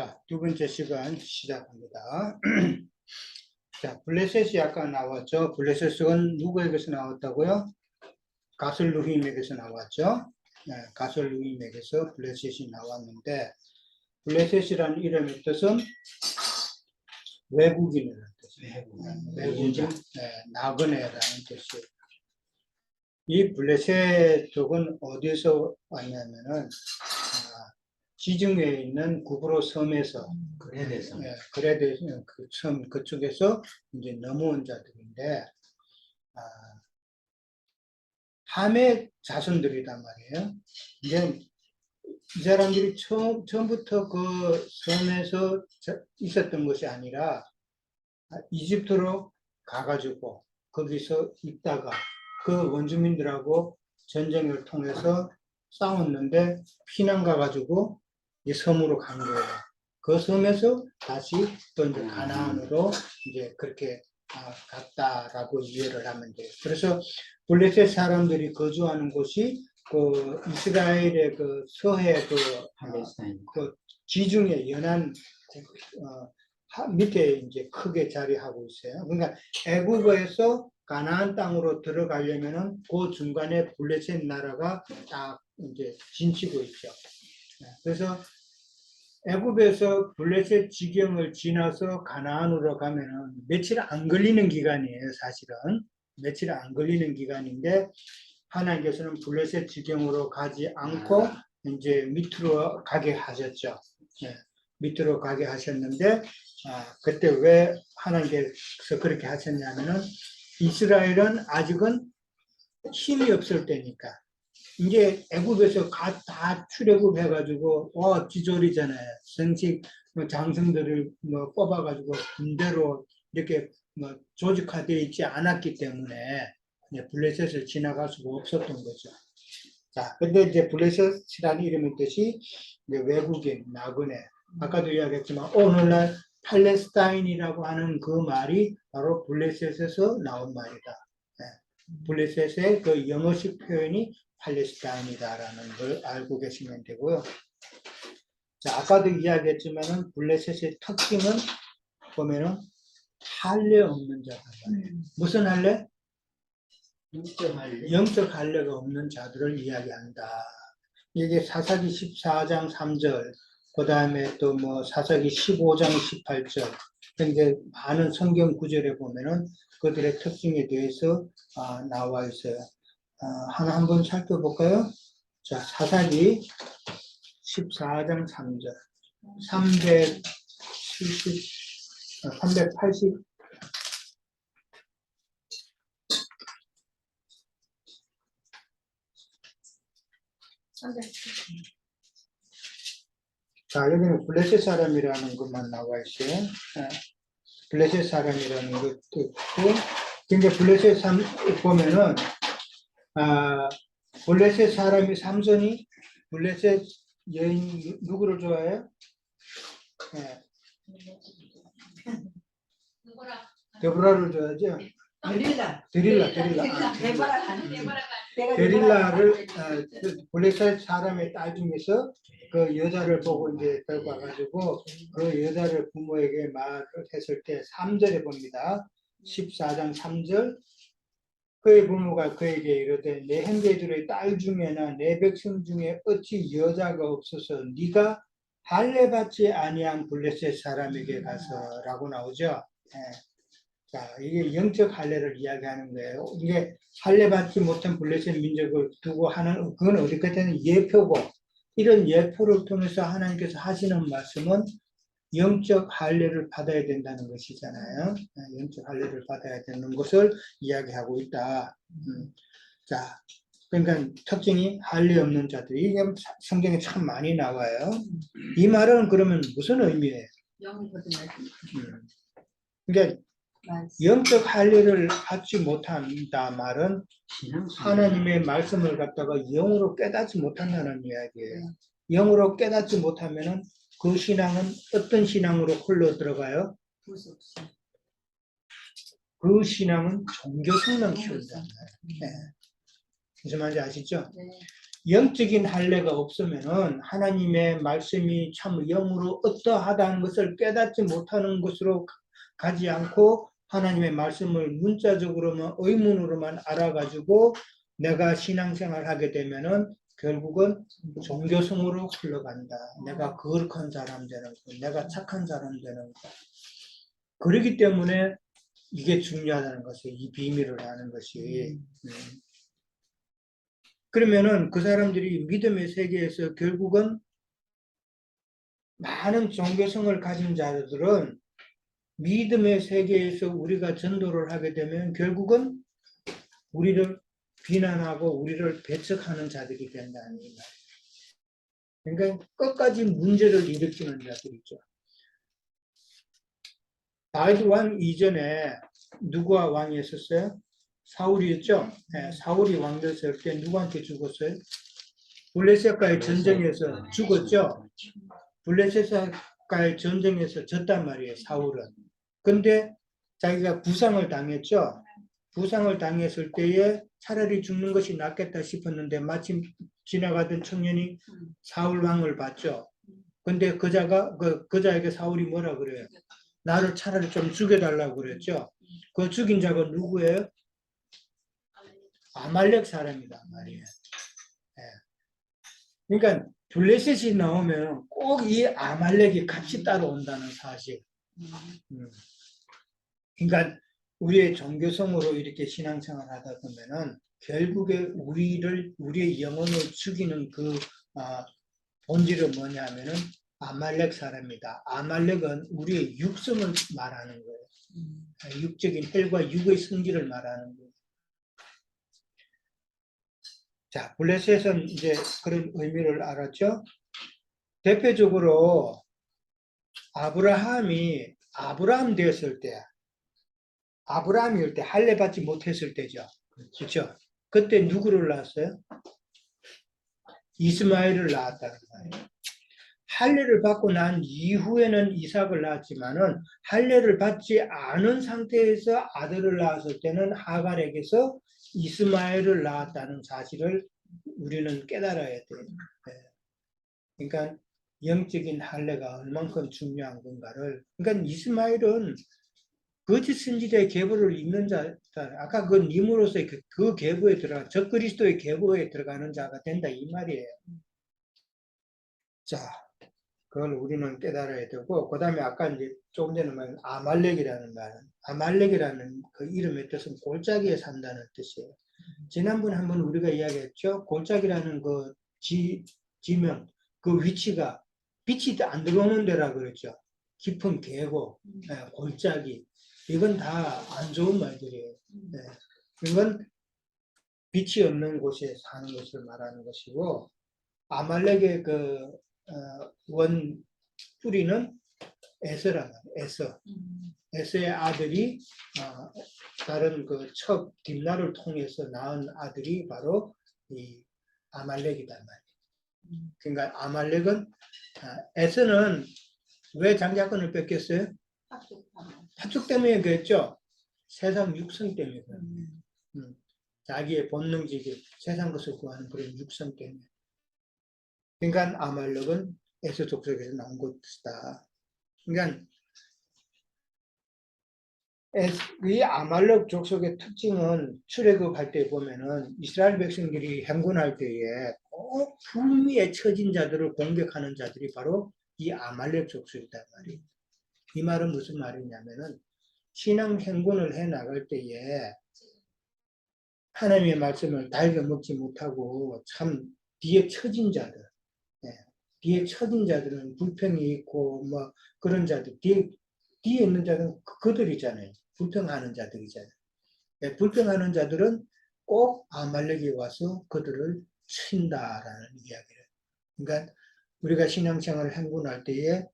자, 두 번째 시간 시작합니다. 자, 블레셋이 아까 나왔죠. 블레셋은 누구에게서 나왔다고요? 가설루힘에게서 나왔죠. 네, 가설루힘에게서 블레셋이 나왔는데, 블레셋이라는 이름의 뜻은 외국인이라는 뜻이에요. 외국인, 나그네라는 뜻이에요. 이 블레셋 쪽은 어디서 왔냐면은 지중해에 있는 구브로 섬에서 그레데 그 섬 그쪽에서 이제 넘어온 자들인데 함의 자손들이란 말이에요. 이제 이 사람들이 처음부터 그 섬에서 있었던 것이 아니라 이집트로 가가지고 거기서 있다가 그 원주민들하고 전쟁을 통해서 싸웠는데 피난 가가지고 이 섬으로 간 거예요. 그 섬에서 다시 또 이제 가나안으로 이제 그렇게 갔다라고 이해를 하면 돼요. 그래서 블레셋 사람들이 거주하는 곳이 그 이스라엘의 그 서해 그 지중해 연안 밑에 이제 크게 자리하고 있어요. 그러니까 애국에서 가나안 땅으로 들어가려면은 그 중간에 블레셋 나라가 딱 이제 진치고 있죠. 그래서 애굽에서 블레셋 지경을 지나서 가나안으로 가면은 며칠 안 걸리는 기간이에요, 사실은. 며칠 안 걸리는 기간인데 하나님께서는 블레셋 지경으로 가지 않고 이제 밑으로 가게 하셨죠. 밑으로 가게 하셨는데 그때 왜 하나님께서 그렇게 하셨냐면은 이스라엘은 아직은 힘이 없을 때니까 이제 애굽에서 다 출애굽해가지고 지졸이잖아요. 정식 장성들을 뽑아가지고 군대로 이렇게 조직화되어 있지 않았기 때문에 블레셋을 지나갈 수가 없었던 거죠. 자, 근데 이제 블레셋이라는 이름의 뜻이 외국인, 나그네. 아까도 이야기했지만 오늘날 팔레스타인이라고 하는 그 말이 바로 블레셋에서 나온 말이다. 블레셋의 그 영어식 표현이 팔레스타인이다라는 걸 알고 계시면 되고요. 자, 아까도 이야기했지만은 블레셋의 특징은 보면은 할례 없는 자다. 무슨 할례? 영적 할례가 없는 자들을 이야기한다. 이게 사사기 14장 3절, 그 다음에 또 사사기 15장 18절, 이제 많은 성경 구절에 보면은 그들의 특징에 대해서 나와 있어요. 하나 한번 살펴볼까요? 자, 사사기 14장 3절, 380, 자, 여기는 블레셋 사람이라는 것만 나와 있어요. 블레셋 사람이라는 것도 있고, 근데 블레셋 보면은, 블레셋 사람이 삼손이 블레셋 여인 누구를 좋아해요? 데보라를 좋아하죠? 데릴라를 블레셋 사람의 딸 중에서 그 여자를 보고 이제 데리고 와가지고 그 여자를 부모에게 말을 했을 때 3절에 봅니다. 14장 3절 그의 부모가 그에게 이르되 내 형제들의 딸 중에나 내 백성 중에 어찌 여자가 없어서 네가 할례 받지 아니한 블레셋 사람에게 가서라고 나오죠. 자, 이게 영적 할례를 이야기하는 거예요. 이게 할례 받지 못한 블레셋 민족을 두고 하는 그건 어디까지는 예표고 이런 예표를 통해서 하나님께서 하시는 말씀은 영적 할례를 받아야 된다는 것이잖아요. 영적 할례를 받아야 되는 것을 이야기하고 있다. 자, 그러니까 특징이 할례 없는 자들. 이게 성경에 참 많이 나와요. 이 말은 그러면 무슨 의미예요? 그러니까 영적 할례를 받지 못한다 말은 하나님의 말씀을 갖다가 영으로 깨닫지 못한다는 이야기예요. 영으로 깨닫지 못하면은 그 신앙은 어떤 신앙으로 흘러 들어가요? 그 신앙은 종교 성능 키운다. 무슨 말인지 아시죠? 영적인 할례가 없으면은 하나님의 말씀이 참 영으로 어떠하다는 것을 깨닫지 못하는 것으로 가지 않고 하나님의 말씀을 문자적으로만 의문으로만 알아가지고 내가 신앙생활 하게 되면은 결국은 종교성으로 흘러간다. 내가 거룩한 사람 되는 거, 내가 착한 사람 되는 거. 그렇기 때문에 이게 중요하다는 것이 이 비밀을 아는 것이. 그러면은 그 사람들이 믿음의 세계에서 결국은 많은 종교성을 가진 자들은 믿음의 세계에서 우리가 전도를 하게 되면 결국은 우리를 비난하고 우리를 배척하는 자들이 된다는 이 말이에요. 그러니까 끝까지 문제를 일으키는 자들이죠. 다윗 왕 이전에 누가 왕이었었어요? 사울이었죠? 네, 사울이 왕 됐을 때 누구한테 죽었어요? 블레셋과의 전쟁에서 죽었죠? 블레셋과의 전쟁에서 졌단 말이에요, 사울은. 근데 자기가 부상을 당했죠? 부상을 당했을 때에 차라리 죽는 것이 낫겠다 싶었는데 마침 지나가던 청년이 사울 왕을 봤죠. 근데 그자에게 사울이 뭐라 그래요? 나를 차라리 좀 죽여달라고 그랬죠. 그 죽인 자가 누구예요? 아말렉 사람이다 말이에요. 예. 그러니까 블레셋이 나오면 꼭 이 아말렉이 같이 따라온다는 사실. 그러니까 우리의 종교성으로 이렇게 신앙생활 하다 보면은 결국에 우리의 영혼을 죽이는 그 본질은 뭐냐면은 아말렉 사람이다. 아말렉은 우리의 육성을 말하는 거예요. 육적인 헬과 육의 성질을 말하는 거예요. 자, 블레셋은 이제 그런 의미를 알았죠? 대표적으로 아브라함이 아브라함 되었을 때, 아브라함일 때 할례 받지 못했을 때죠. 그렇죠? 그때 누구를 낳았어요? 이스마엘을 낳았다는 거예요. 할례를 받고 난 이후에는 이삭을 낳았지만은 할례를 받지 않은 상태에서 아들을 낳았을 때는 하갈에게서 이스마엘을 낳았다는 사실을 우리는 깨달아야 돼요. 그러니까 영적인 할례가 얼만큼 중요한 건가를. 그러니까 이스마엘은 거짓 선지자의 계보를 잇는 자, 아까 그 님으로서의 그 계보에 들어가, 적그리스도의 계보에 들어가는 자가 된다 이 말이에요. 자, 그걸 우리는 깨달아야 되고, 그 다음에 아까 이제 조금 전에 말한 아말렉이라는 말은, 아말렉이라는 그 이름의 뜻은 골짜기에 산다는 뜻이에요. 지난번에 한번 우리가 이야기했죠. 골짜기라는 그 지명, 그 위치가 빛이 안 들어오는 데라 그랬죠. 깊은 계곡, 골짜기. 이건 다 안 좋은 말들이에요. 이건 빛이 없는 곳에 사는 것을 말하는 것이고, 아말렉의 원 뿌리는 에서란 말이에요. 에서. 에서의 아들이 다른 그 첩 딥나를 통해서 낳은 아들이 바로 이 아말렉이단 말이에요. 그러니까 아말렉은 에서는 왜 장자권을 뺏겼어요? 파축 때문에 그랬죠. 세상 육성 때문에 그랬네. 자기의 본능적인 세상 것을 구하는 그런 육성 때문에. 그러니까 아말렉은 에서 족속에서 나온 것이다. 그러니까 이 아말렉 족속의 특징은 출애굽할 때 보면은 이스라엘 백성들이 행군할 때에 꼭 불미에 처진 자들을 공격하는 자들이 바로 이 아말렉 족속이단 말이에요. 이 말은 무슨 말이냐면은 신앙 행군을 해 나갈 때에 하나님의 말씀을 달겨 먹지 못하고 참 뒤에 처진 자들, 뒤에 처진 자들은 불평이 있고 뭐 그런 자들 뒤에 있는 자들은 그들이잖아요. 불평하는 자들이잖아요. 불평하는 자들은 꼭 아말렉이 와서 그들을 친다라는 이야기를. 그러니까 우리가 신앙생활을 행군할 때에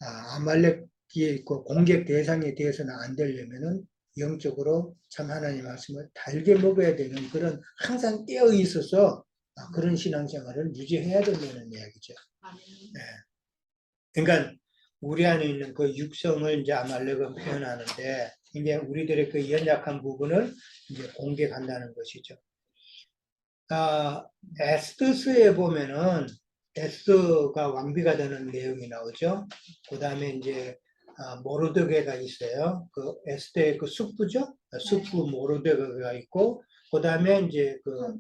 아말렉이 그 공격 대상에 대해서는 안 되려면은 영적으로 참 하나님 말씀을 달게 먹어야 되는 그런 항상 깨어 있어서 그런 신앙생활을 유지해야 된다는 이야기죠. 네. 그러니까 우리 안에 있는 그 육성을 이제 아말렉은 표현하는데 이제 우리들의 그 연약한 부분을 이제 공격한다는 것이죠. 에스더스에 보면은 에스더가 왕비가 되는 내용이 나오죠. 그 다음에 이제 모르드게가 있어요. 그 에스더의 그 숙부죠. 숙부 모르드게가 있고, 그 다음에 이제 그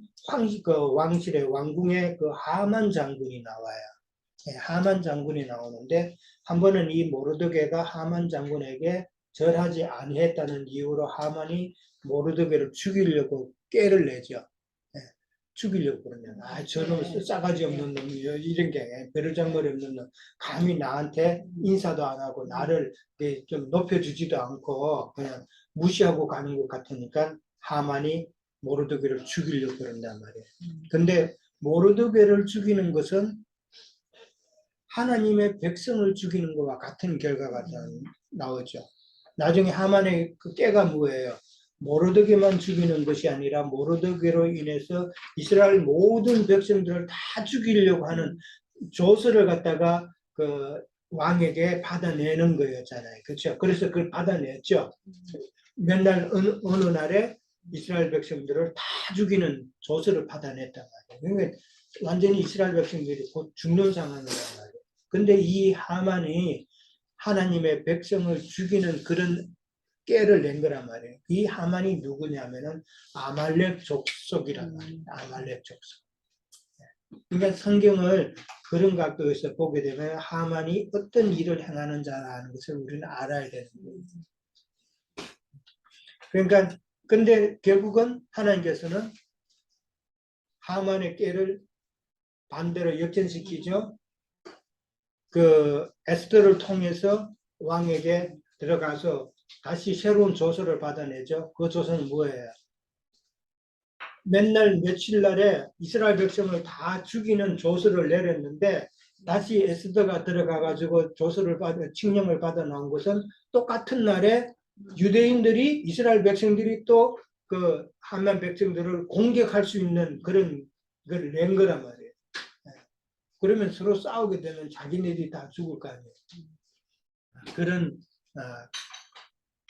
왕실의 왕궁의 그 하만 장군이 나와요. 예, 하만 장군이 나오는데 한 번은 이 모르드게가 하만 장군에게 절하지 아니했다는 이유로 하만이 모르드게를 죽이려고 꾀를 내죠. 예, 죽이려고 그러면 저놈 싸가지 없는 놈 이런 게 베르장머리 없는 놈 감히 나한테 인사도 안 하고 나를 좀 높여주지도 않고 그냥 무시하고 가는 것 같으니까 하만이 모르드게를 죽이려고 그런단 말이에요. 근데 모르드게를 죽이는 것은 하나님의 백성을 죽이는 것과 같은 결과가 나오죠. 나중에 하만의 그 깨가 뭐예요? 모르드게만 죽이는 것이 아니라 모르드게로 인해서 이스라엘 모든 백성들을 다 죽이려고 하는 조서를 갖다가 그 왕에게 받아내는 거였잖아요. 그렇죠? 그래서 그걸 받아냈죠. 맨날 어느 날에 이스라엘 백성들을 다 죽이는 조서를 받아냈단 말이에요. 그러니까 완전히 이스라엘 백성들이 곧 죽는 상황이란 말이에요. 근데 이 하만이 하나님의 백성을 죽이는 그런 깨를 낸 거란 말이에요. 이 하만이 누구냐면은 아말렉 족속이란 말이에요. 아말렉 족속. 그러니까 성경을 그런 각도에서 보게 되면 하만이 어떤 일을 행하는 자라는 것을 우리는 알아야 되는 거예요. 그러니까 근데 결국은 하나님께서는 하만의 깨를 반대로 역전시키죠. 그 에스더를 통해서 왕에게 들어가서 다시 새로운 조서를 받아내죠. 그 조서는 뭐예요? 맨날 며칠 날에 이스라엘 백성을 다 죽이는 조서를 내렸는데 다시 에스더가 들어가 가지고 조서를 칙령을 받아 나온 것은 똑같은 날에 유대인들이 이스라엘 백성들이 또 그 하만 백성들을 공격할 수 있는 그런 걸 낸 거란 말이에요. 그러면 서로 싸우게 되면 자기네들이 다 죽을 거 아니에요. 그런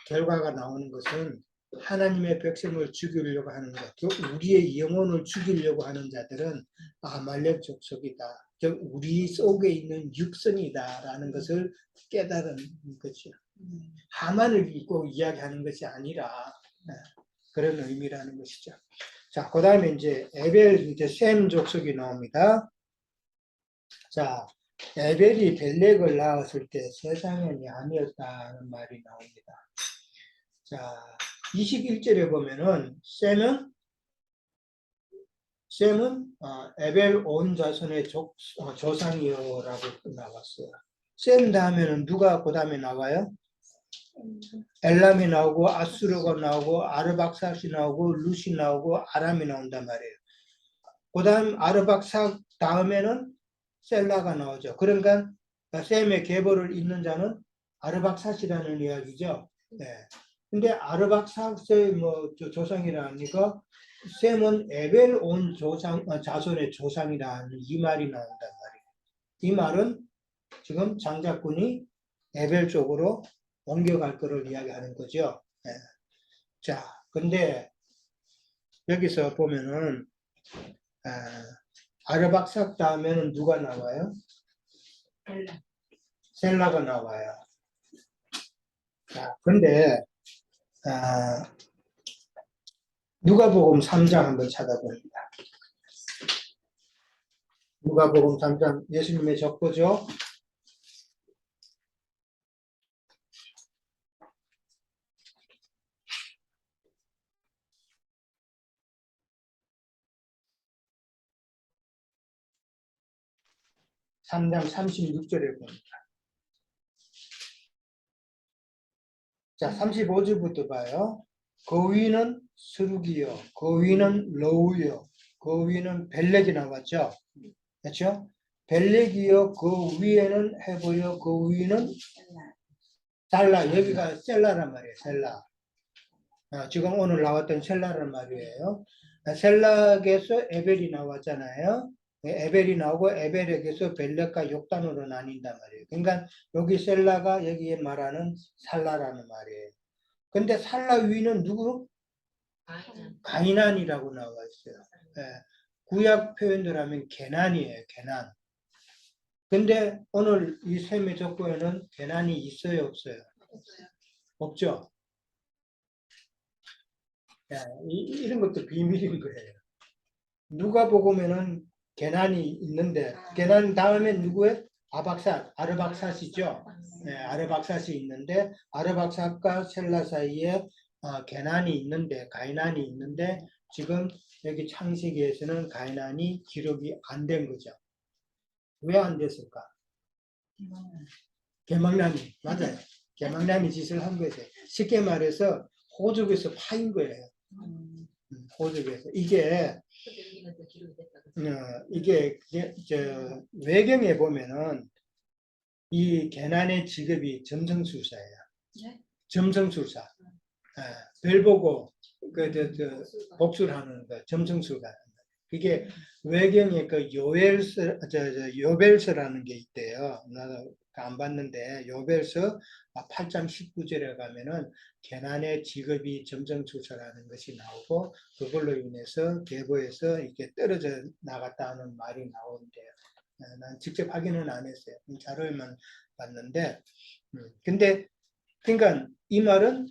결과가 나오는 것은 하나님의 백성을 죽이려고 하는 것, 우리의 영혼을 죽이려고 하는 자들은 아말렉 족속이다. 즉 우리 속에 있는 육선이다라는 것을 깨달은 것이요. 하만을 꼭 이야기하는 것이 아니라 그런 의미라는 것이죠. 자, 그 다음에 이제 에벨, 이제 셈 족속이 나옵니다. 자, 에벨이 벨렉을 낳았을 때 세상이 아니었다는 말이 나옵니다. 자, 21절에 보면은 셈은 에벨 온 자손의 조상이요라고 나왔어요. 셈 다음에는 누가 그 다음에 나와요? 엘람이 나오고 아수르가 나오고 아르박삭이 나오고 루시 나오고 아람이 나온단 말이에요. 그 다음 아르박삭 다음에는 셀라가 나오죠. 그러니까 셈의 계보를 잇는 자는 아르박삭이라는 이야기죠. 네. 근데 아르박삭의 조상이라니까 셈은 에벨 온 자손의 조상이라는 이 말이 나온단 말이에요. 이 말은 지금 장자꾼이 에벨 쪽으로 옮겨갈 거를 이야기하는 거죠. 네. 자, 근데 여기서 보면은 아르박삭 다음에는 누가 나와요? 셀라가 나와요. 자, 근데 누가복음 3장 한번 찾아봅니다. 누가복음 3장 예수님의 적보죠. (3장) 36절에 봅니다. 자, 35절부터 봐요. 그 위는 스룹이요, 그 위는 러우요, 그 위는 벨렉이 나왔죠. 그렇죠? 벨렉이요, 그 위에는 헤보요, 그 위는 달라. 여기가 셀라란 말이에요. 셀라. 지금 오늘 나왔던 셀라란 말이에요. 셀락에서 에벨이 나왔잖아요. 에벨이 나오고 에벨에게서 벨렉과 욕단으로 나뉜단 말이에요. 그러니까 여기 셀라가 여기에 말하는 살라라는 말이에요. 근데 살라 위는 누구? 가이난이라고 나와 있어요. 예. 구약 표현대로 하면 개난이에요. 개난. 근데 오늘 이 셈의 족보에는 개난이 있어요, 없어요? 없죠. 야, 이런 것도 비밀인 거예요. 누가복음에는 개난이 있는데 개난 다음에 누구의 아르박삿이죠. 네, 아르박삿이 있는데 아르박삿과 셀라 사이에 개난이 있는데 가이난이 있는데 지금 여기 창세기에서는 가이난이 기록이 안 된 거죠. 왜 안 됐을까? 개망남이 맞아요. 개망남이 짓을 한 거죠. 쉽게 말해서 호족에서 파인 거예요. 호족에서 이게 외경에 보면은 이 개난의 직업이 점성술사예요. 네? 점성술사. 별 보고 복수를 하는 거 점성술사. 이게 외경에 그 요벨서라는 게 있대요. 나도 안 봤는데 요벨서 8장 19절에 가면은 개난의 직업이 점성술사라는 것이 나오고 그걸로 인해서 계보에서 이렇게 떨어져 나갔다는 말이 나오는데요. 난 직접 확인은 안 했어요. 자료만 봤는데, 근데 그러니까 이 말은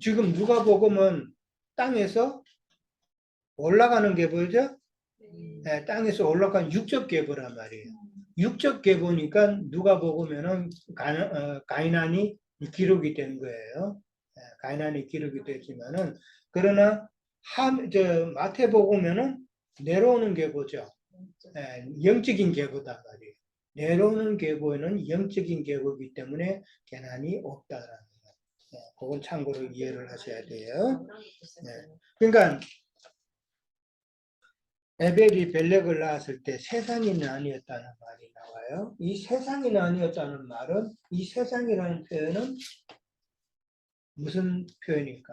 지금 누가복음은 땅에서 올라가는 계보죠? 네, 땅에서 올라간 육적 계보란 말이에요. 육적 계보니까 누가복음에는 가이난이 기록이 된 거예요. 가이난이 기록이 됐지만은 그러나 마태복음에는 내려오는 계보죠. 영적인 계보단 말이에요. 내려오는 계보에는 영적인 계보이기 때문에 개난이 없다라는 거예요. 그건 참고로 이해를 하셔야 돼요. 그러니까 에벨이 벨렉을 낳았을 때 세상이 나뉘었다는 말이 나와요. 이 세상이 나뉘었다는 말은 이 세상이라는 표현은 무슨 표현일까?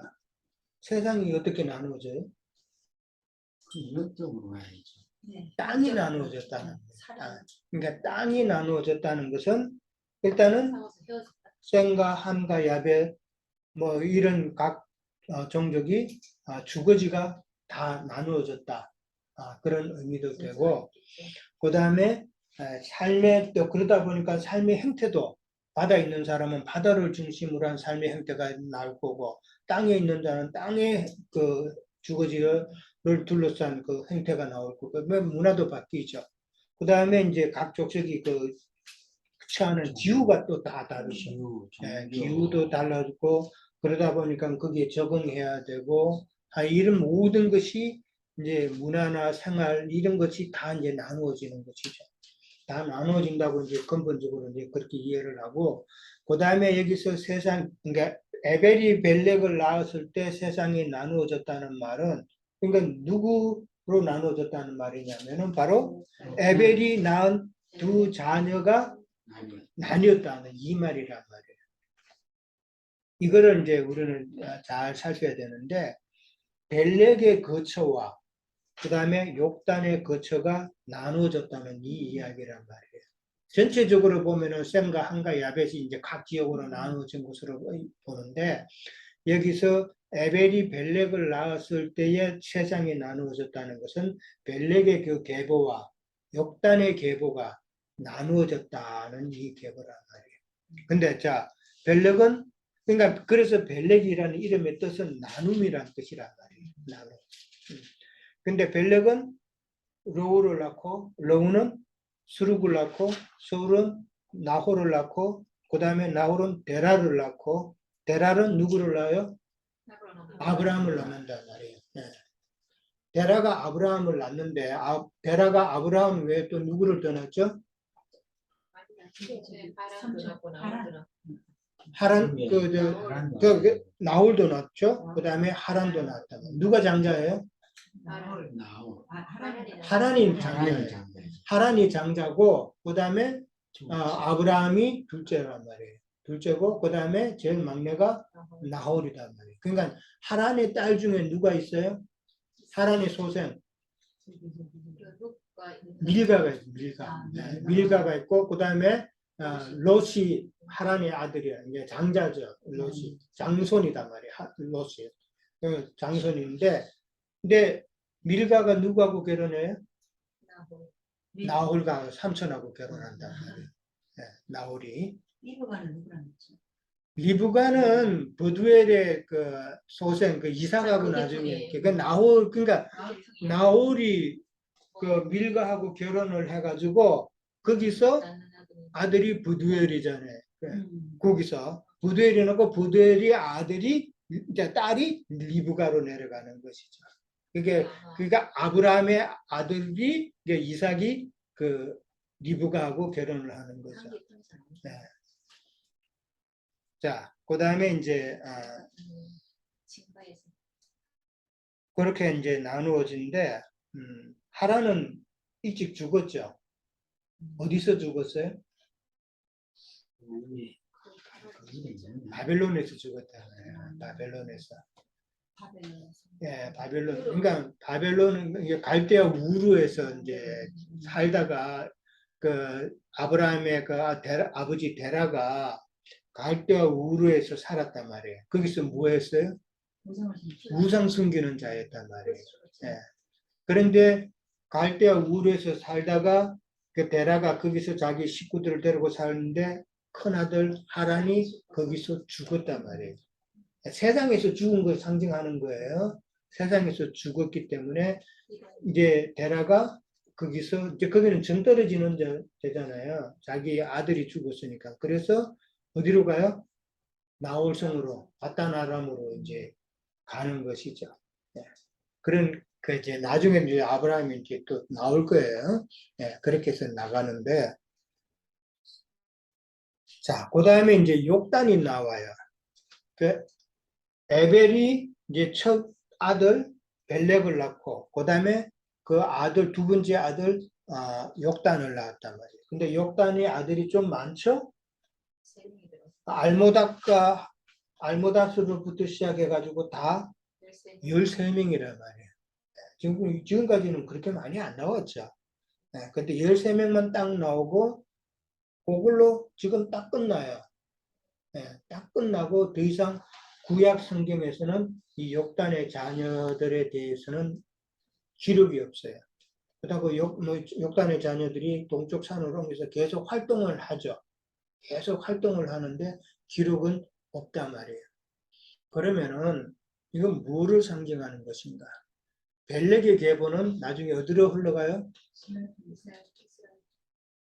세상이 어떻게 나누어져요? 이것적으로 가야죠. 땅이 나누어졌다는 거예요. 그러니까 땅이 나누어졌다는 것은 일단은 셈과 함과 야벳 뭐 이런 각 종족이 주거지가 다 나누어졌다. 그런 의미도 되고 그 다음에 삶의 또 그러다 보니까 삶의 형태도 바다에 있는 사람은 바다를 중심으로 한 삶의 형태가 나올 거고 땅에 있는 자는 땅의 그 주거지를 둘러싼 그 형태가 나올 거고 문화도 바뀌죠. 그 다음에 이제 각 족속이 그 취하는 기후가 또 다 다르죠. 기후도 달라지고 그러다 보니까 거기에 적응해야 되고 이런 모든 것이 이제 문화나 생활 이런 것이 다 이제 나누어지는 것이죠. 다 나누어진다고 이제 근본적으로 이제 그렇게 이해를 하고 그 다음에 여기서 세상 그러니까 에벨이 벨렉을 낳았을 때 세상이 나누어졌다는 말은 그러니까 누구로 나누어졌다는 말이냐면은 바로 에벨이 낳은 두 자녀가 나뉘었다는 이 말이란 말이에요. 이거를 이제 우리는 잘 살펴야 되는데 벨렉의 거처와 그 다음에 욕단의 거처가 나누어졌다는 이 이야기란 말이에요. 전체적으로 보면은 셈과 함과 야벳이 이제 각 지역으로 나누어진 것으로 보는데 여기서 에벨이 벨렉을 낳았을 때에 세상이 나누어졌다는 것은 벨렉의 그 계보와 욕단의 계보가 나누어졌다는 이 계보란 말이에요. 근데 자 벨렉은 그러니까 그래서 벨렉이라는 이름의 뜻은 나눔이라는 뜻이란 말이에요. 나눔. 근데 벨렉은 로우를 낳고 로우는 수룩을 낳고 수룩은 나홀을 낳고 그 다음에 나홀은 데라를 낳고 데라는 누구를 낳아요? 아브라함을 낳는단 말이에요. 네. 데라가 아브라함을 낳는데 데라가 아브라함 외에 또 누구를 더 낳죠? 하란 나홀도 낳죠. 그 다음에 하란도 낳았다. 누가 장자예요? 하란이 장자예요. 하란이 장자고 그 다음에 아브라함이 둘째란 말이에요. 둘째고 그 다음에 제일 막내가 나홀이란 말이에요. 그러니까 하란의 딸 중에 누가 있어요? 하란의 소생 밀가가 있어요. 밀가가 있고 그 다음에 롯이 하란의 아들이야. 이게 장자죠. 롯이 장손이단 말이에요. 롯이 장손인데 근데 밀가가 누구하고 결혼해요? 나홀. 나홀과 삼손하고 결혼한단 말이에요. 예, 나홀이. 리브가는 누구랑 했죠? 리브가는 브두엘의 그 소생, 그 이삭하고 나중에, 그 나홀, 그러니까 나홀이 그 밀가하고 결혼을 해가지고 거기서 아들이 브두엘이잖아요. 거기서 브두엘이 나고 브두엘이 아들이 이제 딸이 리브가로 내려가는 것이죠. 그게 그러니까 아브라함의 아들이 이제 이삭이 그 리브가하고 결혼을 하는 거죠. 네. 자, 그 다음에 이제 그렇게 이제 나누어진데 하란은 일찍 죽었죠. 어디서 죽었어요? 바벨론에서 죽었다고요. 바벨론에서. 예, 바벨론. 그러니까 바벨론은 이게 갈대아 우르에서 이제 살다가 그 아브라함의 그 아버지 데라가 갈대아 우르에서 살았단 말이에요. 거기서 뭐 했어요? 우상 숨기는 자였단 말이에요. 예. 그런데 갈대아 우르에서 살다가 그 데라가 거기서 자기 식구들을 데리고 사는데 큰아들 하란이 거기서 죽었단 말이에요. 세상에서 죽은 걸 상징하는 거예요. 세상에서 죽었기 때문에 이제 데라가 거기서 이제 거기는 정 떨어지는 데잖아요. 자기 아들이 죽었으니까. 그래서 어디로 가요? 나홀성으로 바다나람으로 이제 가는 것이죠. 예. 그런 그 이제 나중에 이제 아브라함이 이제 또 나올 거예요. 예. 그렇게 해서 나가는데 자, 그 다음에 이제 욕단이 나와요. 그 에벨이 이제 첫 아들 벨렉을 낳고 그 다음에 그 아들 두 번째 아들 욕단을 낳았단 말이에요. 근데 욕단이 아들이 좀 많죠? 알모다스로부터 시작해가지고 다 13명이란 말이에요. 지금까지는 그렇게 많이 안 나왔죠. 근데 13명만 딱 나오고 그걸로 지금 딱 끝나요. 딱 끝나고 더 이상 구약 성경에서는 이 욕단의 자녀들에 대해서는 기록이 없어요. 그렇다고 욕단의 자녀들이 동쪽 산으로 옮겨서 계속 활동을 하죠. 계속 활동을 하는데 기록은 없단 말이에요. 그러면은 이건 뭐를 상징하는 것인가? 벨렉의 계보는 나중에 어디로 흘러가요?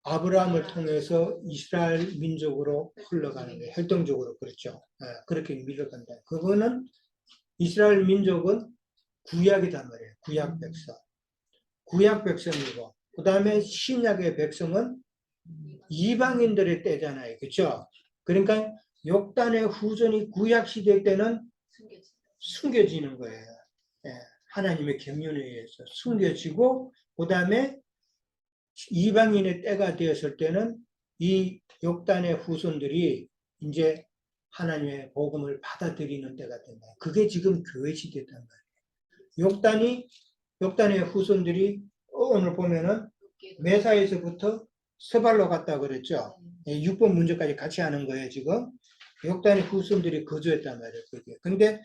아브라함을 통해서 이스라엘 민족으로 흘러가는 게 혈통적으로 그렇죠. 그렇게 밀어간다. 그거는 이스라엘 민족은 구약이단 말이에요. 구약 백성. 구약 백성이고 그 다음에 신약의 백성은 이방인들의 때잖아요. 그렇죠? 그러니까 욕단의 후손이 구약 시대 때는 숨겨지는 거예요. 하나님의 경륜에 의해서 숨겨지고 그 다음에 이방인의 때가 되었을 때는 이 욕단의 후손들이 이제 하나님의 복음을 받아들이는 때가 된다. 그게 지금 교회 시대단 말이에요. 욕단의 후손들이 오늘 보면은 메사에서부터 스발로 갔다 그랬죠. 6번 문제까지 같이 하는 거예요, 지금. 욕단의 후손들이 거주했단 말이에요, 그게. 근데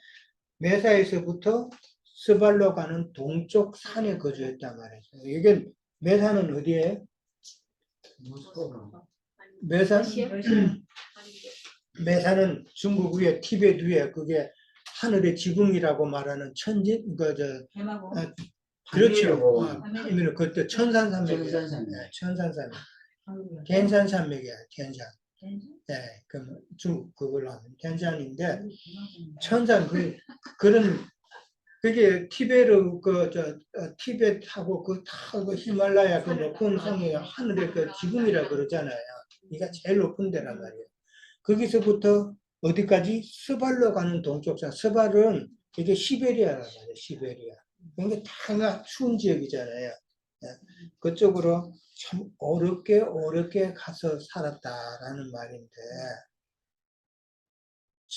메사에서부터 스발로 가는 동쪽 산에 거주했단 말이에요. 이게 메사는 어디에? 메사는 중국 위에 티베트 위에 그게 하늘의 지붕이라고 말하는 천진 그렇죠. 그때 천산산맥이야. 천산산맥. 텐산산맥이야. 텐산. 그 중국 그걸로 하면 텐산인데 천산 그런 그게 티베트하고 그 히말라야 그 높은 성이 하늘의 그 지붕이라 그러잖아요. 이가 제일 높은 데란 말이에요. 거기서부터 어디까지? 스발로 가는 동쪽산. 스발은 이게 시베리아란 말이에요. 시베리아. 그러니까 다 추운 지역이잖아요. 그쪽으로 참 어렵게 가서 살았다라는 말인데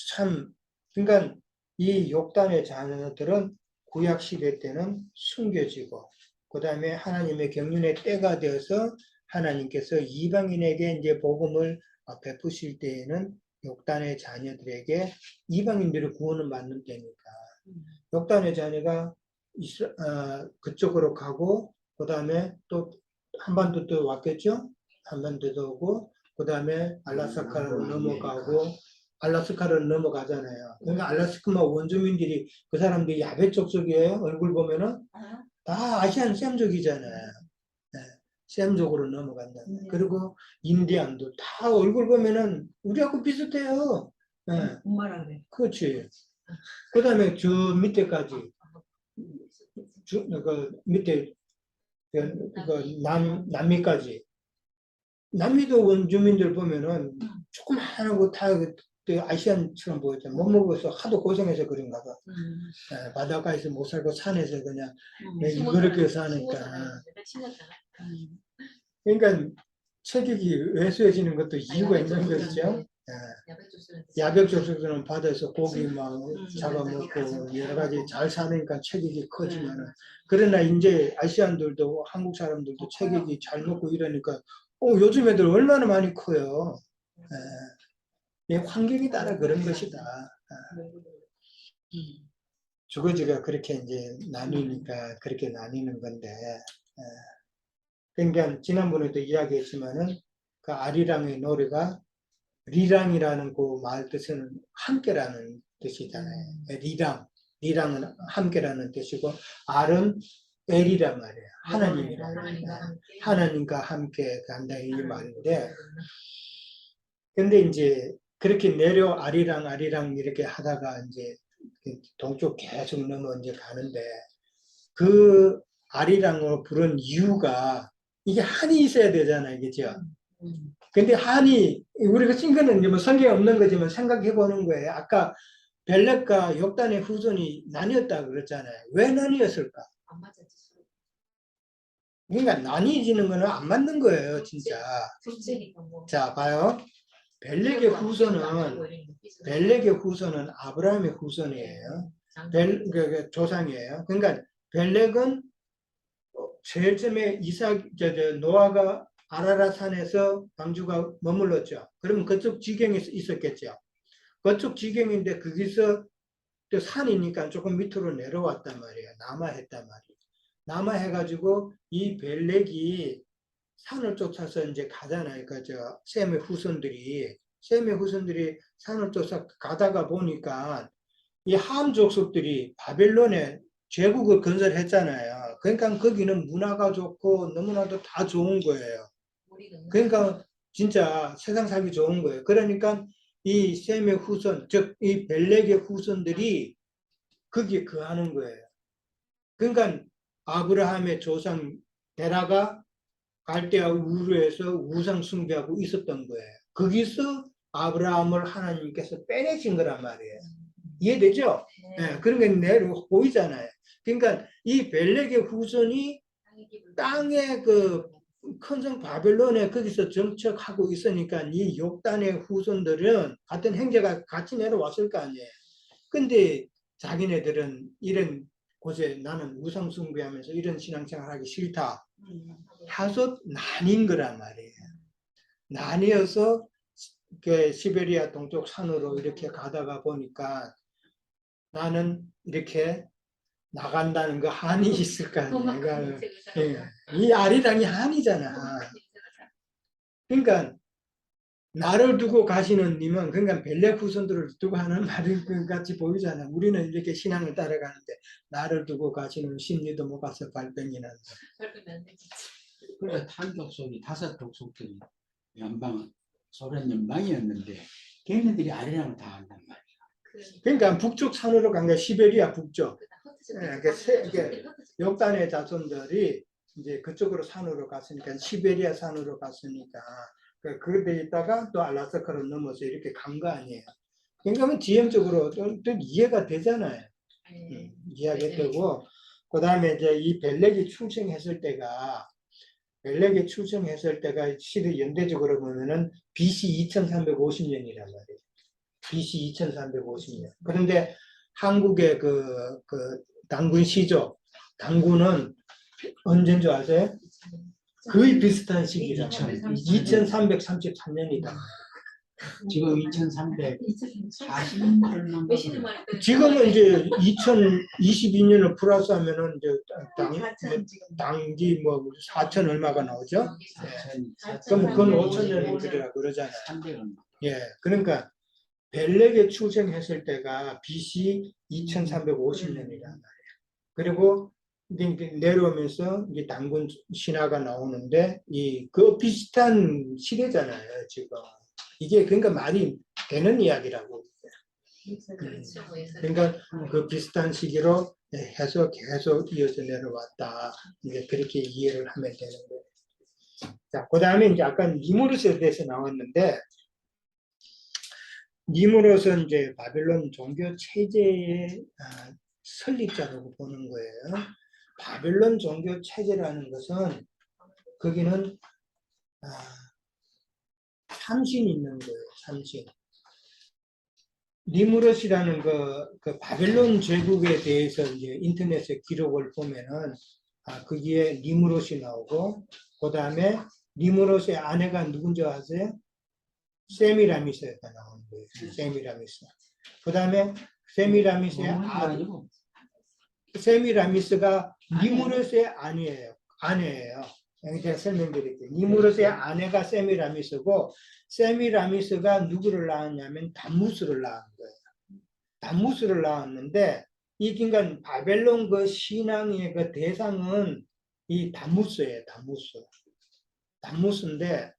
참 그러니까 이 욕단의 자녀들은 구약 시대 때는 숨겨지고 그 다음에 하나님의 경륜의 때가 되어서 하나님께서 이방인에게 이제 복음을 베푸실 때에는 욕단의 자녀들에게 이방인들의 구원을 받는 때니까 욕단의 자녀가 그쪽으로 가고 그 다음에 또 한반도도 왔겠죠. 한반도도 오고 그 다음에 알라스카로 넘어가고 알라스카를 넘어가잖아요. 그러니까 알라스카 원주민들이 그 사람들이 야베 족속이에요. 얼굴 보면은 다 아시안 셈족이잖아요. 네, 셈족으로 넘어간다. 그리고 인디안도 다 얼굴 보면은 우리하고 비슷해요. 네, 엄마라 그래. 그렇지. 그 다음에 저 밑에까지 그 밑에 남미까지 남미도 원주민들 보면은 조그마하고 다 그 아시안처럼 보였잖아. 못 먹어서 하도 고생해서 그런가 봐. 예, 바닷가에서 못 살고 산에서 그냥 그렇게 사니까. 그러니까 체격이 왜소해지는 것도 이유가 있는 거죠. 야백 족속들은 바다에서 고기 막 잡아먹고 여러 가지 잘 사니까 체격이 커지면은 그러나 이제 아시안들도 한국 사람들도 체격이 잘 먹고 이러니까 요즘 애들 얼마나 많이 커요. 이 환경에 따라 그런 것이다. 주거지가 그렇게 이제 나뉘니까 그렇게 나뉘는 건데. 그러니까 지난번에도 이야기했지만은 그 아리랑의 노래가 리랑이라는 그 말 뜻은 함께라는 뜻이잖아요. 리랑은 함께라는 뜻이고 알은 엘이란 말이에요. 하나님이라. 하나님과 함께 간다 이 말인데 근데 이제 그렇게 내려 아리랑 이렇게 하다가 이제 동쪽 계속 넘어 이제 가는데 그 아리랑으로 부른 이유가 이게 한이 있어야 되잖아요. 그죠? 근데 한이 우리가 쓴 거는 뭐 성경에 없는 거지만 생각해 보는 거예요. 아까 벨렉과 욕단의 후손이 나뉘었다 그랬잖아요. 왜 나뉘었을까? 안 맞았지. 그러니까 나뉘어지는 거는 안 맞는 거예요, 진짜. 자, 봐요. 벨렉의 후손은 아브라함의 후손이에요. 조상이에요. 그러니까 벨렉은 제일 처음에 노아가 아라라산에서 방주가 머물렀죠. 그러면 그쪽 지경에 있었겠죠. 그쪽 지경인데 거기서 또 산이니까 조금 밑으로 내려왔단 말이에요. 남하했단 말이에요. 남하해가지고 이 벨렉이 산을 쫓아서 이제 가잖아요. 셈의 후손들이 산을 쫓아 가다가 보니까 이 함 족속들이 바벨론에 제국을 건설했잖아요. 그러니까 거기는 문화가 좋고 너무나도 다 좋은 거예요. 그러니까 진짜 세상 살기 좋은 거예요. 그러니까 이 셈의 후손, 즉 이 벨렉의 후손들이 거기에 거하는 거예요. 그러니까 아브라함의 조상 데라가 갈대아 우르에서 우상 숭배하고 있었던 거예요. 거기서 아브라함을 하나님께서 빼내신 거란 말이에요. 이해되죠? 네. 그런 게 내로 보이잖아요. 그러니까 이 벨렉의 후손이 땅에 그 큰 성 바벨론에 거기서 정착하고 있으니까 이 욕단의 후손들은 같은 형제가 같이 내려왔을 거 아니에요. 근데 자기네들은 이런 곳에 나는 우상 숭배하면서 이런 신앙생활 하기 싫다. 해서 나뉜 거란 말이에요. 나뉘어서 시베리아 동쪽 산으로 이렇게 가다가 보니까 나는 이렇게 나간다는 거 한이 있을 거 아니에요. 이 아리랑이 한이잖아. 그러니까 나를 두고 가시는 님은 그러니까 벨렉 후손들을 두고 하는 말인 같이 보이잖아. 우리는 이렇게 신앙을 따라가는데 나를 두고 가시는 심리도 못 가서 발병이 난다. 그래 탄 족속이 5 족속들이 연방 소련 연방이었는데 걔네들이 아리랑을 다 한단 말이야. 그러니까 북쪽 산으로 간 게 시베리아 북쪽. 욕단의 자손들이 이제 그쪽으로 산으로 갔으니까 시베리아 산으로 갔으니까 그때 있다가 또 알라스카로 넘어서 이렇게 간 거 아니에요. 그러니까 지형적으로 또 이해가 되잖아요. 이해가 되고 그 다음에 이제 이 벨렉이 출생했을 때가 시대 연대적으로 보면은 BC 2350년이란 말이에요. BC 2350년. 그런데 한국의 그 단군 시조, 단군은 언제인 줄 아세요? 거의 비슷한 시기잖아요. 2333년이다. 지금 2340만 얼마. 몇시는 만에 지금은 이제 2022년을 플러스하면은 이제 당기 뭐 4천 얼마가 나오죠? 그럼 그건 5천 년이라 그러잖아요. 300 얼마. 예, 그러니까 벨렉에 출생했을 때가 BC 2350년이란 말이에요. 그리고 이제 내려오면서 이제 단군 신화가 나오는데 그 비슷한 시대잖아요, 지금. 이게 그러니까 말이 되는 이야기라고. 그러니까 그 비슷한 시기로 해서 계속 이어져 내려왔다. 이제 그렇게 이해를 하면 되는 거예요. 자, 그 다음에 이제 아까 니무르스에 대해서 나왔는데, 니무롯은 이제 바벨론 종교 체제의 설립자라고 보는 거예요. 바벨론 종교 체제라는 것은 거기는 삼신이 있는 거예요. 삼신. 니무롯이라는 그 바벨론 제국에 대해서 이제 인터넷에 기록을 보면은 거기에 니무롯이 나오고, 그 다음에 니무롯의 아내가 누군지 아세요? 세미라미스가 나오는 거예요. 세미라미스. 그 다음에 세미라미스의 세미라미스가 니무롯의 아내예요. 제가 설명드릴게요. 니무롯의 아내가 세미라미스고, 세미라미스가 누구를 낳았냐면 담무스를 낳은 거예요. 담무스를 낳았는데, 이 인간 바벨론 그 신앙의 그 대상은 이 담무스예요. 담무스인데,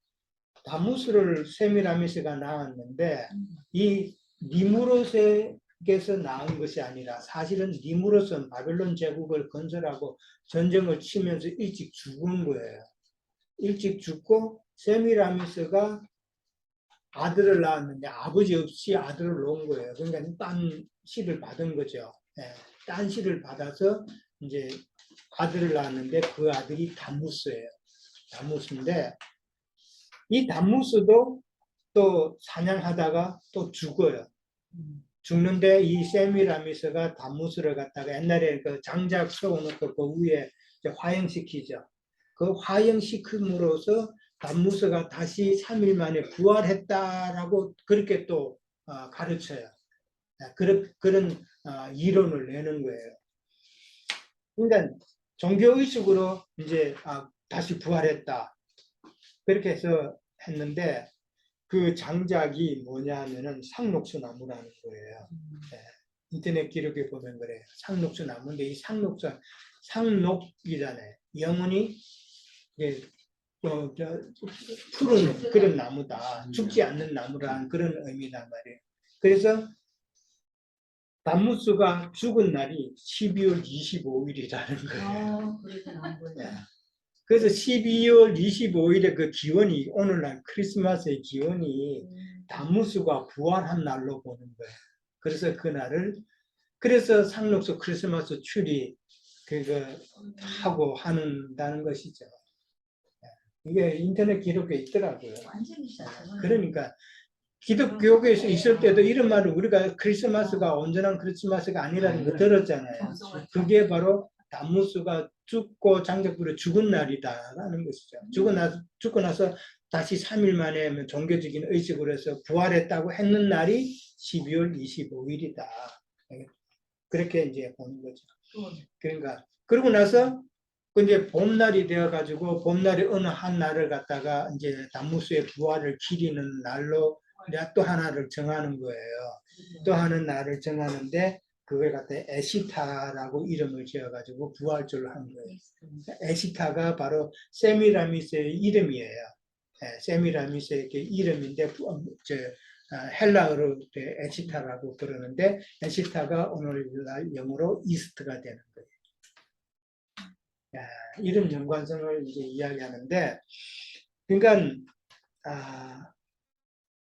담무스를 세미라미스가 낳았는데, 이 니무롯에게서 낳은 것이 아니라 사실은 니무롯은 바벨론 제국을 건설하고 전쟁을 치면서 일찍 죽은 거예요. 일찍 죽고 세미라미스가 아들을 낳았는데 아버지 없이 아들을 놓은 거예요. 그러니까 딴 씨를 받은 거죠. 딴 씨를 받아서 이제 아들을 낳았는데 그 아들이 담무스예요. 담무스인데 이 담무스도 또 사냥하다가 또 죽어요. 죽는데 이 세미라미스가 담무스를 갖다가 옛날에 그 장작 세워놓고 그 위에 화형시키죠. 그 화형시킴으로써 담무스가 다시 3일 만에 부활했다라고 그렇게 또 가르쳐요. 그런 이론을 내는 거예요. 그러니까 종교의식으로 이제 다시 부활했다. 그렇게 해서 했는데 그 장작이 뭐냐 하면은 상록수 나무라는 거예요. 인터넷 기록에 보면 그래요. 상록수 나무인데 이 상록이잖아요. 영원히 푸른 그런 나무다. 죽지 않는 나무라는 그런 의미란 말이에요. 그래서 담무스가 죽은 날이 12월 25일이라는 거예요. 그래서 12월 25일에 그 기원이 오늘날 크리스마스의 기원이 담무스가 부활한 날로 보는 거예요. 그래서 그날을 그래서 상록수 크리스마스 추리 그거 하고 한다는 것이죠. 이게 인터넷 기록에 있더라고요. 그러니까 기독교에서 있을 때도 이런 말을 우리가 크리스마스가 온전한 크리스마스가 아니라는 거 들었잖아요. 그게 바로 담무스가 죽고 장작불에 죽은 날이다라는 것이죠. 죽고 나서 다시 3일 만에 종교적인 의식으로 해서 부활했다고 했는 날이 12월 25일이다. 그렇게 이제 보는 거죠. 그러니까 그러고 나서 이제 봄날이 되어가지고 봄날의 어느 한 날을 갖다가 이제 담무스의 부활을 기리는 날로 또 하나를 정하는 거예요. 또 하는 날을 정하는데 그걸 갖다 에시타라고 이름을 지어가지고 부활절을 한 거예요. 에시타가 바로 세미라미스의 이름이에요. 세미라미스의 이름인데 헬라어로 에시타라고 부르는데 에시타가 오늘날 영어로 이스트가 되는 거예요. 이런 연관성을 이제 이야기하는데, 그러니까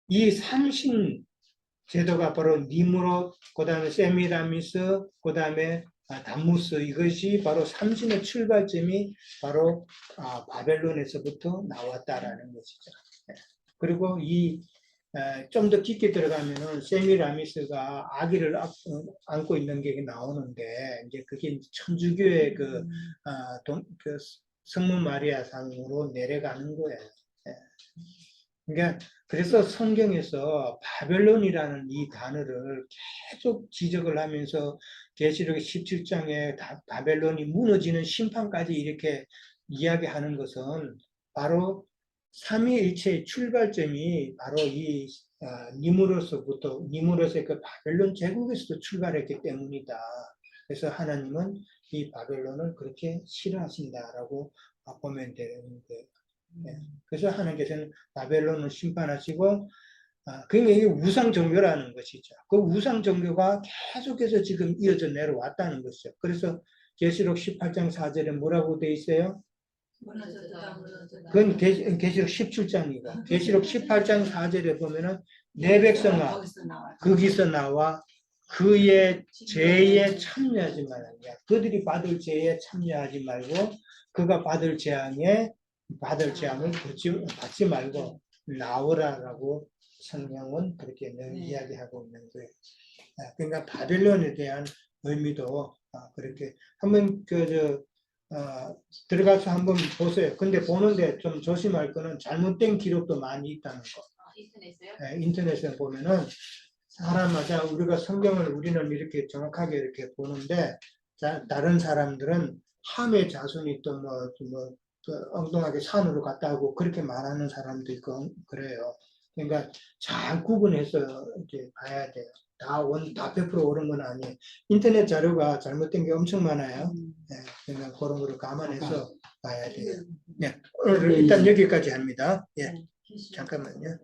이 삼신 제도가 바로 니무롯, 그 다음에 세미라미스, 그 다음에 담무스 이것이 바로 삼신의 출발점이 바로 바벨론에서부터 나왔다라는 것이죠. 그리고 좀 더 깊게 들어가면은 세미라미스가 아기를 안고 있는 게 나오는데 이제 그게 천주교의 그 성모 마리아 상으로 내려가는 거예요. 그러니까 그래서 성경에서 바벨론이라는 이 단어를 계속 지적을 하면서 계시록 17장에 바벨론이 무너지는 심판까지 이렇게 이야기하는 것은 바로 삼위일체의 출발점이 바로 이 니무로스의 그 바벨론 제국에서도 출발했기 때문이다. 그래서 하나님은 이 바벨론을 그렇게 싫어하신다라고 보면 되는데, 그래서 하나님께서는 바벨론을 심판하시고, 그러니까 이게 우상 종교라는 것이죠. 그 우상 종교가 계속해서 지금 이어져 내려왔다는 것이죠. 그래서 계시록 18장 4절에 뭐라고 돼 있어요? 무너졌다, 무너졌다. 그건 계시록 17장이고, 계시록 18장 4절에 보면은 내 백성아 거기서 나와. 거기서 나와 그의 죄에 참여하지 말아야. 그들이 받을 죄에 참여하지 말고 그가 받을 재앙을 받지 말고 나오라라고 성경은 그렇게 늘 이야기하고 있는 거예요. 그러니까 바벨론에 대한 의미도 그렇게 한번 들어가서 한번 보세요. 근데 보는데 좀 조심할 거는 잘못된 기록도 많이 있다는 거. 인터넷에요? 인터넷에 보면은 사람마다 우리가 성경을 우리는 이렇게 정확하게 이렇게 보는데 다른 사람들은 함의 자손이 또 엉뚱하게 산으로 갔다 하고 그렇게 말하는 사람도 있고 그래요. 그러니까 잘 구분해서 이렇게 봐야 돼요. 다 100% 옳은 건 아니에요. 인터넷 자료가 잘못된 게 엄청 많아요. 그러니까 그런 거를 감안해서 봐야 돼요. 오늘 일단 여기까지 합니다. 잠깐만요.